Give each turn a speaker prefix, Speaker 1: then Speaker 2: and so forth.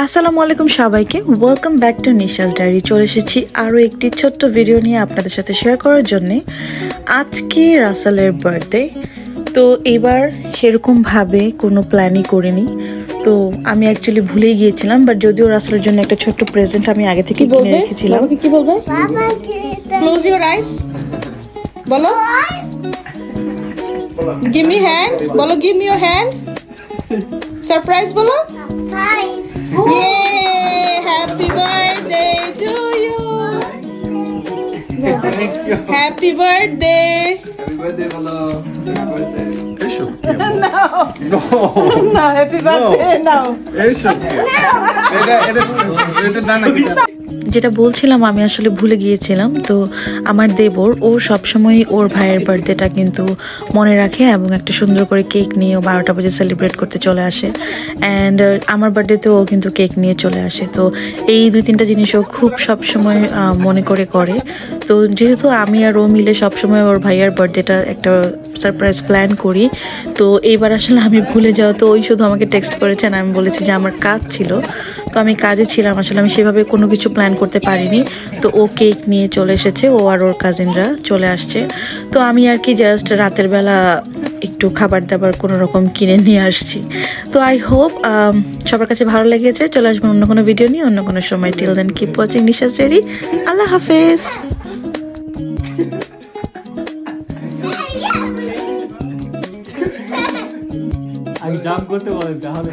Speaker 1: আসসালামু আলাইকুম সবাইকে, welcome back to Nisha's diary. চলে এসেছি আরও একটি ছোট্ট ভিডিও নিয়ে আপনাদের সাথে শেয়ার করার জন্যে। আজকে রাসেলের বার্থডে, তো এবার সেরকমভাবে কোনো প্ল্যানই করিনি। তো আমি অ্যাকচুয়ালি ভুলেই গিয়েছিলাম, বাট যদিও রাসেলের জন্য একটা ছোট্ট প্রেজেন্ট আমি আগে থেকে কিনে রেখেছিলাম।
Speaker 2: কি বলবে? ক্লোজ ইউর আইস, বলো গিভ মি হ্যান্ড, বলো give me your hand, surprise বলো। Yay! Happy birthday to you. Happy birthday.
Speaker 3: Happy birthday, Malo. Happy birthday. Eso.
Speaker 2: No, happy birthday. No.
Speaker 3: Eso. Eso Dana.
Speaker 1: যেটা বলছিলাম, আমি আসলে ভুলে গিয়েছিলাম। তো আমার দেবর ও সবসময় ওর ভাইয়ের বার্থডেটা কিন্তু মনে রাখে এবং একটা সুন্দর করে কেক নিয়ে ও 12টা বাজে সেলিব্রেট করতে চলে আসে। অ্যান্ড আমার বার্থডেতেও ও কিন্তু কেক নিয়ে চলে আসে। তো এই 2-3টা জিনিস ও খুব সবসময় মনে করে। তো যেহেতু আমি আর ও মিলে সবসময় ওর ভাইয়ার বার্থডেটা একটা সারপ্রাইজ প্ল্যান করি, তো এইবার আসলে আমি ভুলে যাওয়া, তো ওই শুধু আমাকে টেক্সট করেছেন। আমি বলেছি যে আমার কাজ ছিল, তো আমি কাজে ছিলাম, আসলে আমি সেভাবে কোনো কিছু প্ল্যান করতে পারিনি। তো ও কেক নিয়ে চলে এসেছে, ও আর ওর কাজিনরা চলে আসছে। তো আমি আর কি জাস্ট রাতের বেলা একটু খাবার দাবার কোনো রকম কিনে নিয়ে আসছি। তো আই হোপ সবার কাছে ভালো লেগেছে। চলে আসবেন অন্য কোনো ভিডিও নিয়ে অন্য কোনো সময়। Till then keep watching Nisha's diary. আল্লাহ হাফেজ।
Speaker 4: আগে জাম্প করতে বলেন তাহলে